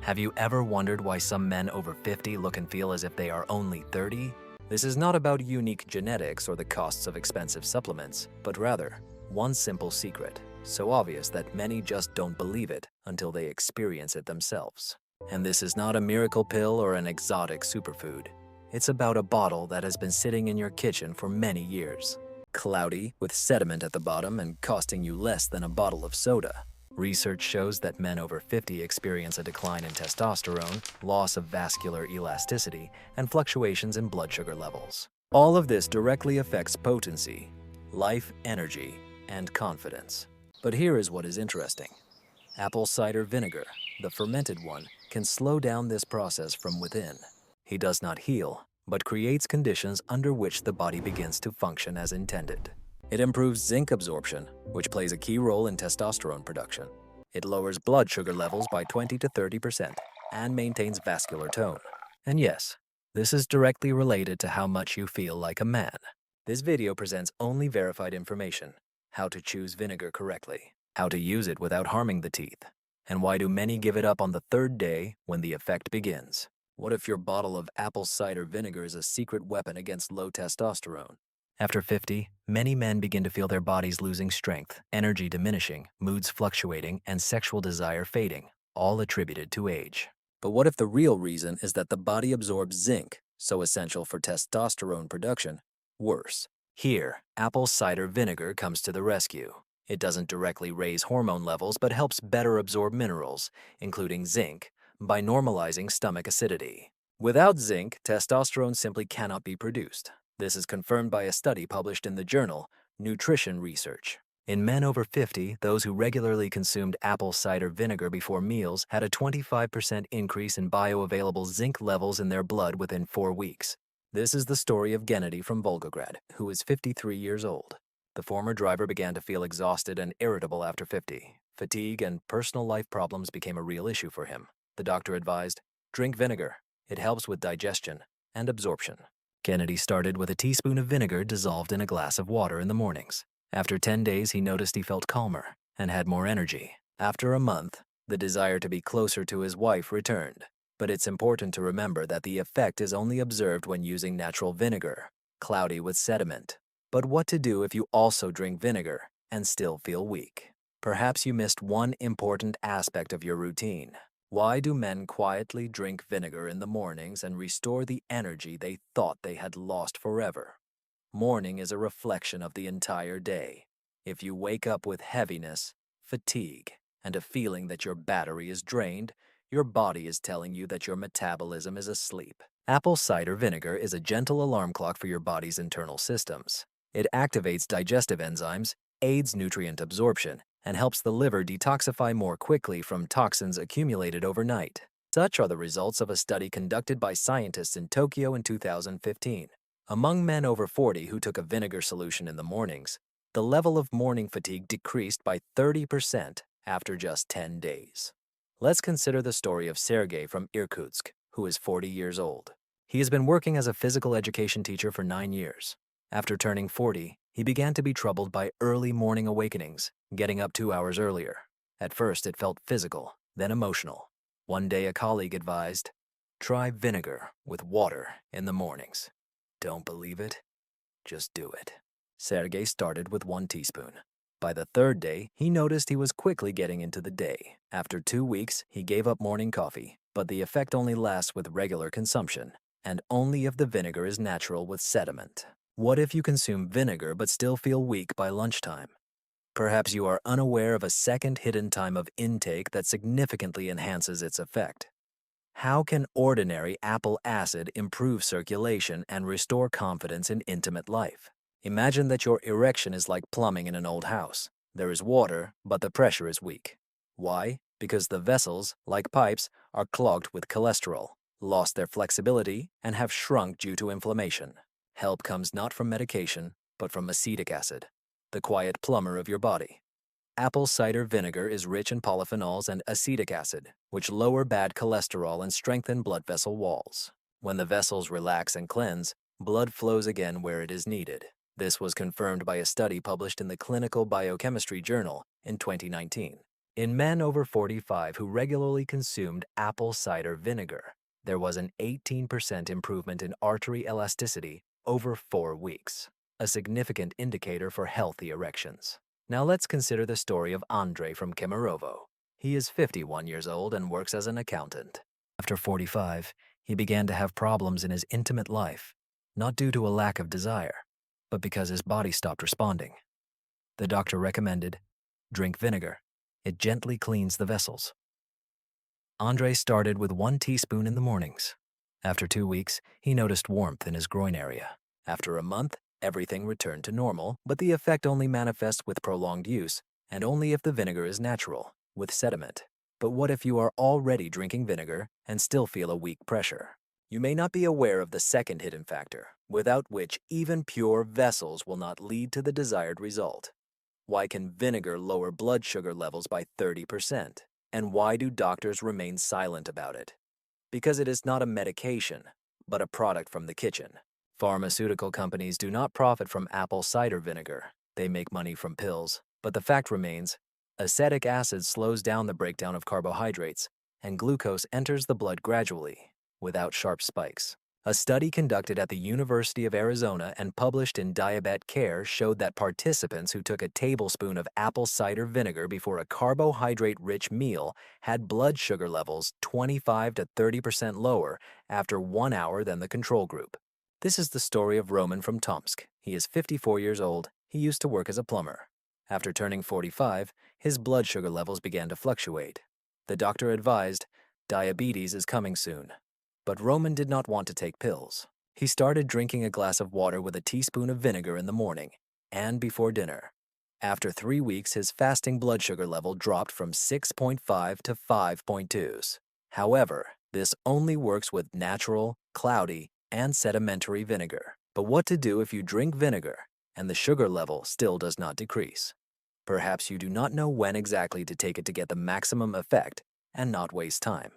Have you ever wondered why some men over 50 look and feel as if they are only 30? This is not about unique genetics or the costs of expensive supplements, but rather, one simple secret, so obvious that many just don't believe it until they experience it themselves. And this is not a miracle pill or an exotic superfood. It's about a bottle that has been sitting in your kitchen for many years. Cloudy, with sediment at the bottom and costing you less than a bottle of soda. Research shows that men over 50 experience a decline in testosterone, loss of vascular elasticity, and fluctuations in blood sugar levels. All of this directly affects potency, life energy, and confidence. But here is what is interesting. Apple cider vinegar, the fermented one, can slow down this process from within. He does not heal, but creates conditions under which the body begins to function as intended. It improves zinc absorption, which plays a key role in testosterone production. It lowers blood sugar levels by 20 to 30% and maintains vascular tone. And yes, this is directly related to how much you feel like a man. This video presents only verified information: how to choose vinegar correctly, how to use it without harming the teeth, and why do many give it up on the third day when the effect begins. What if your bottle of apple cider vinegar is a secret weapon against low testosterone? After 50, many men begin to feel their bodies losing strength, energy diminishing, moods fluctuating, and sexual desire fading, all attributed to age. But what if the real reason is that the body absorbs zinc, so essential for testosterone production? Worse, here, apple cider vinegar comes to the rescue. It doesn't directly raise hormone levels, but helps better absorb minerals, including zinc, by normalizing stomach acidity. Without zinc, testosterone simply cannot be produced. This is confirmed by a study published in the journal Nutrition Research. In men over 50, those who regularly consumed apple cider vinegar before meals had a 25% increase in bioavailable zinc levels in their blood within 4 weeks. This is the story of Gennady from Volgograd, who is 53 years old. The former driver began to feel exhausted and irritable after 50. Fatigue and personal life problems became a real issue for him. The doctor advised, drink vinegar. It helps with digestion and absorption. Gennady started with a teaspoon of vinegar dissolved in a glass of water in the mornings. After 10 days, he noticed he felt calmer and had more energy. After a month, the desire to be closer to his wife returned. But it's important to remember that the effect is only observed when using natural vinegar, cloudy with sediment. But what to do if you also drink vinegar and still feel weak? Perhaps you missed one important aspect of your routine. Why do men quietly drink vinegar in the mornings and restore the energy they thought they had lost forever? Morning is a reflection of the entire day. If you wake up with heaviness, fatigue, and a feeling that your battery is drained, your body is telling you that your metabolism is asleep. Apple cider vinegar is a gentle alarm clock for your body's internal systems. It activates digestive enzymes, aids nutrient absorption, and helps the liver detoxify more quickly from toxins accumulated overnight. Such are the results of a study conducted by scientists in Tokyo in 2015. Among men over 40 who took a vinegar solution in the mornings, the level of morning fatigue decreased by 30% after just 10 days. Let's consider the story of Sergey from Irkutsk, who is 40 years old. He has been working as a physical education teacher for 9 years. After turning 40, he began to be troubled by early morning awakenings, getting up 2 hours earlier. At first, it felt physical, then emotional. One day, a colleague advised, try vinegar with water in the mornings. Don't believe it? Just do it. Sergey started with 1 teaspoon. By the 3rd day, he noticed he was quickly getting into the day. After 2 weeks, he gave up morning coffee, but the effect only lasts with regular consumption, and only if the vinegar is natural with sediment. What if you consume vinegar but still feel weak by lunchtime? Perhaps you are unaware of a second hidden time of intake that significantly enhances its effect. How can ordinary apple acid improve circulation and restore confidence in intimate life? Imagine that your erection is like plumbing in an old house. There is water, but the pressure is weak. Why? Because the vessels, like pipes, are clogged with cholesterol, lost their flexibility, and have shrunk due to inflammation. Help comes not from medication, but from acetic acid, the quiet plumber of your body. Apple cider vinegar is rich in polyphenols and acetic acid, which lower bad cholesterol and strengthen blood vessel walls. When the vessels relax and cleanse, blood flows again where it is needed. This was confirmed by a study published in the Clinical Biochemistry Journal in 2019. In men over 45 who regularly consumed apple cider vinegar, there was an 18% improvement in artery elasticity over 4 weeks, a significant indicator for healthy erections. Now let's consider the story of Andrei from Kemerovo. He is 51 years old and works as an accountant. After 45, he began to have problems in his intimate life, not due to a lack of desire, but because his body stopped responding. The doctor recommended, drink vinegar. It gently cleans the vessels. Andrei started with 1 teaspoon in the mornings. After 2 weeks, he noticed warmth in his groin area. After a month, everything returned to normal, but the effect only manifests with prolonged use, and only if the vinegar is natural, with sediment. But what if you are already drinking vinegar and still feel a weak pressure? You may not be aware of the second hidden factor, without which even pure vessels will not lead to the desired result. Why can vinegar lower blood sugar levels by 30%? And why do doctors remain silent about it? Because it is not a medication, but a product from the kitchen. Pharmaceutical companies do not profit from apple cider vinegar. They make money from pills. But the fact remains, acetic acid slows down the breakdown of carbohydrates, and glucose enters the blood gradually, without sharp spikes. A study conducted at the University of Arizona and published in Diabetes Care showed that participants who took a tablespoon of apple cider vinegar before a carbohydrate-rich meal had blood sugar levels 25 to 30% lower after 1 hour than the control group. This is the story of Roman from Tomsk. He is 54 years old. He used to work as a plumber. After turning 45, his blood sugar levels began to fluctuate. The doctor advised, diabetes is coming soon. But Roman did not want to take pills. He started drinking a glass of water with a teaspoon of vinegar in the morning and before dinner. After 3 weeks, his fasting blood sugar level dropped from 6.5 to 5.2s. However, this only works with natural, cloudy, and sedimentary vinegar. But what to do if you drink vinegar and the sugar level still does not decrease? Perhaps you do not know when exactly to take it to get the maximum effect and not waste time.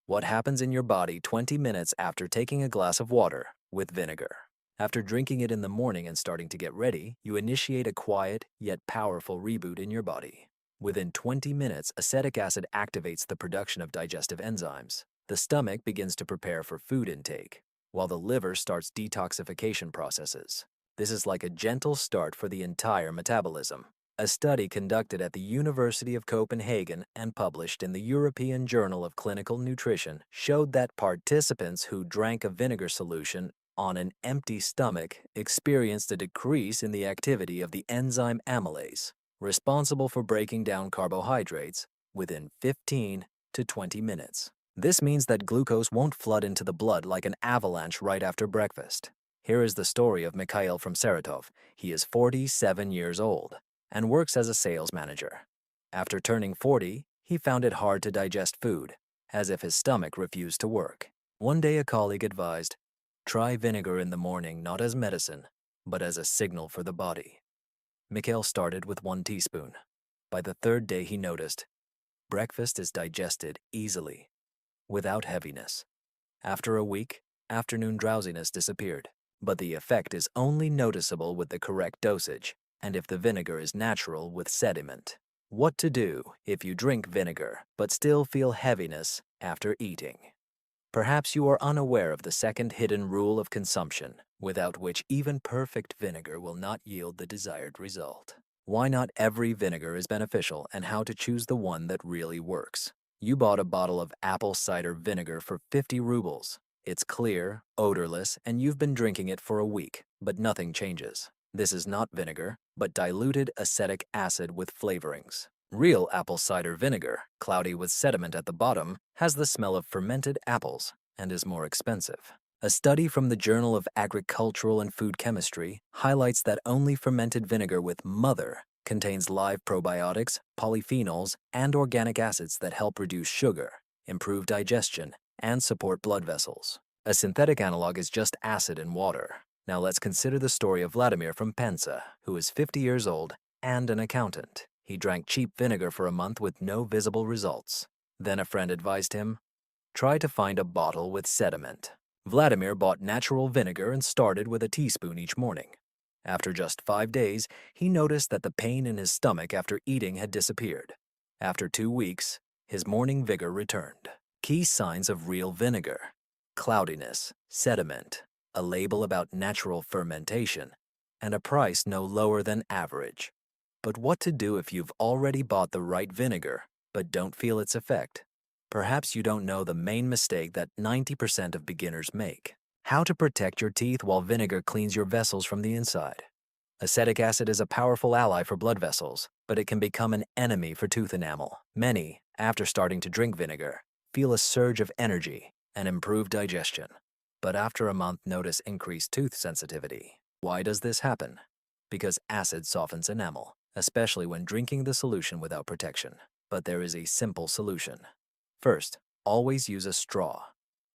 What happens in your body 20 minutes after taking a glass of water with vinegar? After drinking it in the morning and starting to get ready, you initiate a quiet yet powerful reboot in your body. Within 20 minutes, acetic acid activates the production of digestive enzymes. The stomach begins to prepare for food intake, while the liver starts detoxification processes. This is like a gentle start for the entire metabolism. A study conducted at the University of Copenhagen and published in the European Journal of Clinical Nutrition showed that participants who drank a vinegar solution on an empty stomach experienced a decrease in the activity of the enzyme amylase, responsible for breaking down carbohydrates, within 15 to 20 minutes. This means that glucose won't flood into the blood like an avalanche right after breakfast. Here is the story of Mikhail from Saratov. He is 47 years old and works as a sales manager. After turning 40, he found it hard to digest food, as if his stomach refused to work. One day a colleague advised, try vinegar in the morning not as medicine, but as a signal for the body. Mikhail started with 1 teaspoon. By the 3rd day he noticed, breakfast is digested easily, without heaviness. After a week, afternoon drowsiness disappeared, but the effect is only noticeable with the correct dosage, and if the vinegar is natural with sediment. What to do if you drink vinegar but still feel heaviness after eating? Perhaps you are unaware of the second hidden rule of consumption, without which even perfect vinegar will not yield the desired result. Why not every vinegar is beneficial and how to choose the one that really works. You bought a bottle of apple cider vinegar for 50 rubles. It's clear, odorless, and you've been drinking it for a week, but nothing changes. This is not vinegar, but diluted acetic acid with flavorings. Real apple cider vinegar, cloudy with sediment at the bottom, has the smell of fermented apples and is more expensive. A study from the Journal of Agricultural and Food Chemistry highlights that only fermented vinegar with mother contains live probiotics, polyphenols, and organic acids that help reduce sugar, improve digestion, and support blood vessels. A synthetic analog is just acid in water. Now let's consider the story of Vladimir from Penza, who is 50 years old and an accountant. He drank cheap vinegar for a month with no visible results. Then a friend advised him, try to find a bottle with sediment. Vladimir bought natural vinegar and started with a teaspoon each morning. After just 5 days, he noticed that the pain in his stomach after eating had disappeared. After 2 weeks, his morning vigor returned. Key signs of real vinegar: cloudiness, sediment, a label about natural fermentation, and a price no lower than average. But what to do if you've already bought the right vinegar but don't feel its effect? Perhaps you don't know the main mistake that 90% of beginners make: how to protect your teeth while vinegar cleans your vessels from the inside. Acetic acid is a powerful ally for blood vessels, but it can become an enemy for tooth enamel. Many, after starting to drink vinegar, feel a surge of energy and improved digestion, but after a month notice increased tooth sensitivity. Why does this happen? Because acid softens enamel, especially when drinking the solution without protection. But there is a simple solution. First, always use a straw.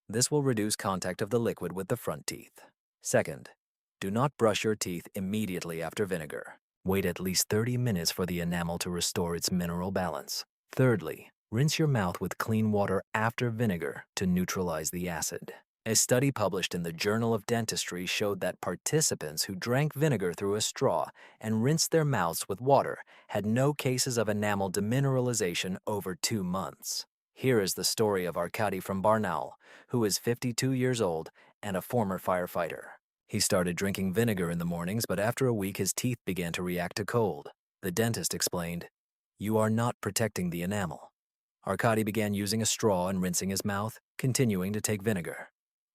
This will reduce contact of the liquid with the front teeth. Second, do not brush your teeth immediately after vinegar. Wait at least 30 minutes for the enamel to restore its mineral balance. Thirdly, rinse your mouth with clean water after vinegar to neutralize the acid. A study published in the Journal of Dentistry showed that participants who drank vinegar through a straw and rinsed their mouths with water had no cases of enamel demineralization over 2 months. Here is the story of Arkady from Barnaul, who is 52 years old and a former firefighter. He started drinking vinegar in the mornings, but after a week his teeth began to react to cold. The dentist explained, "You are not protecting the enamel." Arkady began using a straw and rinsing his mouth, continuing to take vinegar.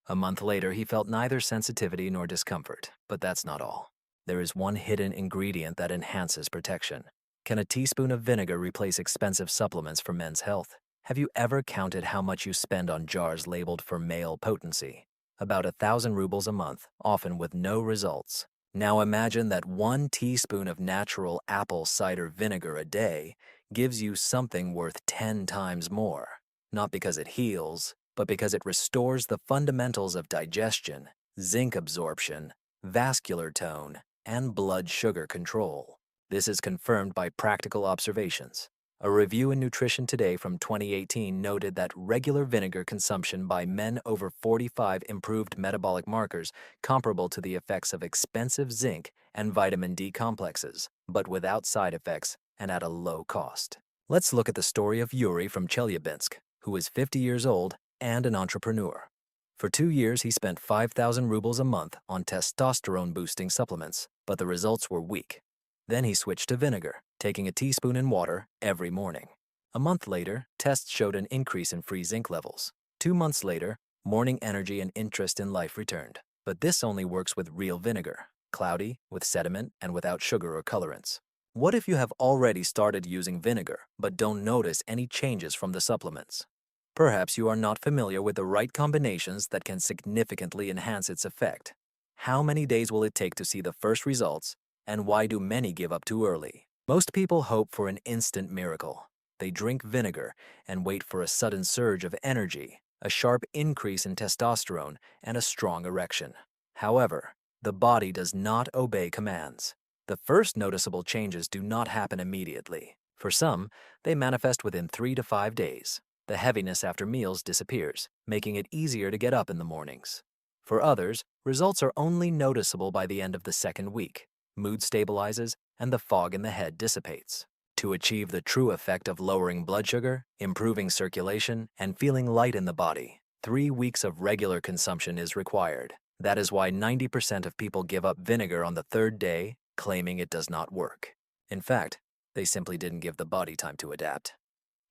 A month later, he felt neither sensitivity nor discomfort, but that's not all. There is one hidden ingredient that enhances protection. Can a teaspoon of vinegar replace expensive supplements for men's health? Have you ever counted how much you spend on jars labeled for male potency? About 1,000 rubles a month, often with no results. Now imagine that 1 teaspoon of natural apple cider vinegar a day gives you something worth 10 times more. Not because it heals, but because it restores the fundamentals of digestion, zinc absorption, vascular tone, and blood sugar control. This is confirmed by practical observations. A review in Nutrition Today from 2018 noted that regular vinegar consumption by men over 45 improved metabolic markers comparable to the effects of expensive zinc and vitamin D complexes, but without side effects and at a low cost. Let's look at the story of Yuri from Chelyabinsk, who is 50 years old and an entrepreneur. For 2 years, he spent 5,000 rubles a month on testosterone-boosting supplements, but the results were weak. Then he switched to vinegar, taking a teaspoon in water every morning. A month later, tests showed an increase in free zinc levels. 2 months later, morning energy and interest in life returned. But this only works with real vinegar, cloudy, with sediment, and without sugar or colorants. What if you have already started using vinegar, but don't notice any changes from the supplements? Perhaps you are not familiar with the right combinations that can significantly enhance its effect. How many days will it take to see the first results, and why do many give up too early? Most people hope for an instant miracle. They drink vinegar and wait for a sudden surge of energy, a sharp increase in testosterone, and a strong erection. However, the body does not obey commands. The first noticeable changes do not happen immediately. For some, they manifest within 3 to 5 days. The heaviness after meals disappears, making it easier to get up in the mornings. For others, results are only noticeable by the end of the 2nd week. Mood stabilizes, and the fog in the head dissipates. To achieve the true effect of lowering blood sugar, improving circulation, and feeling light in the body, 3 weeks of regular consumption is required. That is why 90% of people give up vinegar on the 3rd day, claiming it does not work. In fact, they simply didn't give the body time to adapt.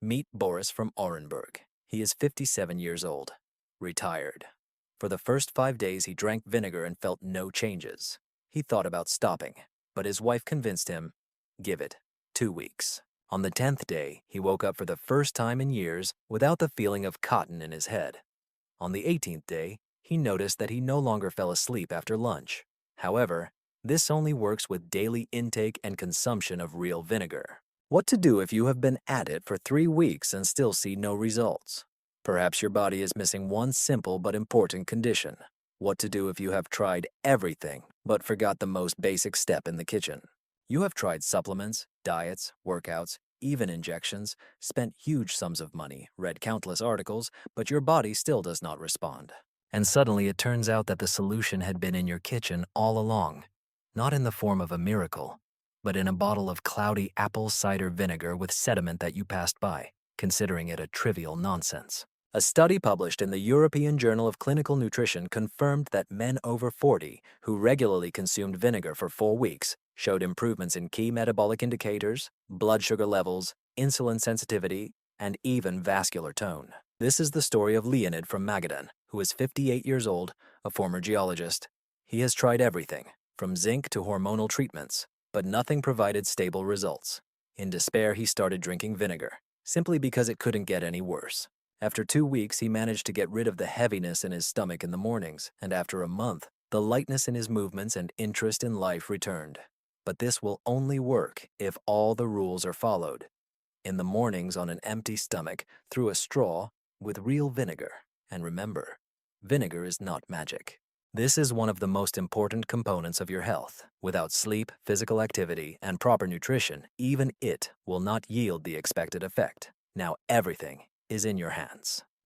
Meet Boris from Orenburg. He is 57 years old, retired. For the first 5 days, he drank vinegar and felt no changes. He thought about stopping, but his wife convinced him, give it 2 weeks. On the 10th day, he woke up for the first time in years without the feeling of cotton in his head. On the 18th day, he noticed that he no longer fell asleep after lunch. However, this only works with daily intake and consumption of real vinegar. What to do if you have been at it for 3 weeks and still see no results? Perhaps your body is missing one simple but important condition. What to do if you have tried everything but forgot the most basic step in the kitchen? You have tried supplements, diets, workouts, even injections, spent huge sums of money, read countless articles, but your body still does not respond. And suddenly it turns out that the solution had been in your kitchen all along, not in the form of a miracle, but in a bottle of cloudy apple cider vinegar with sediment that you passed by, considering it a trivial nonsense. A study published in the European Journal of Clinical Nutrition confirmed that men over 40 who regularly consumed vinegar for 4 weeks showed improvements in key metabolic indicators, blood sugar levels, insulin sensitivity, and even vascular tone. This is the story of Leonid from Magadan, who is 58 years old, a former geologist. He has tried everything, from zinc to hormonal treatments, but nothing provided stable results. In despair, he started drinking vinegar, simply because it couldn't get any worse. After 2 weeks, he managed to get rid of the heaviness in his stomach in the mornings, and after a month, the lightness in his movements and interest in life returned. But this will only work if all the rules are followed. In the mornings on an empty stomach, through a straw, with real vinegar. And remember, vinegar is not magic. This is one of the most important components of your health. Without sleep, physical activity, and proper nutrition, even it will not yield the expected effect. Now everything is in your hands.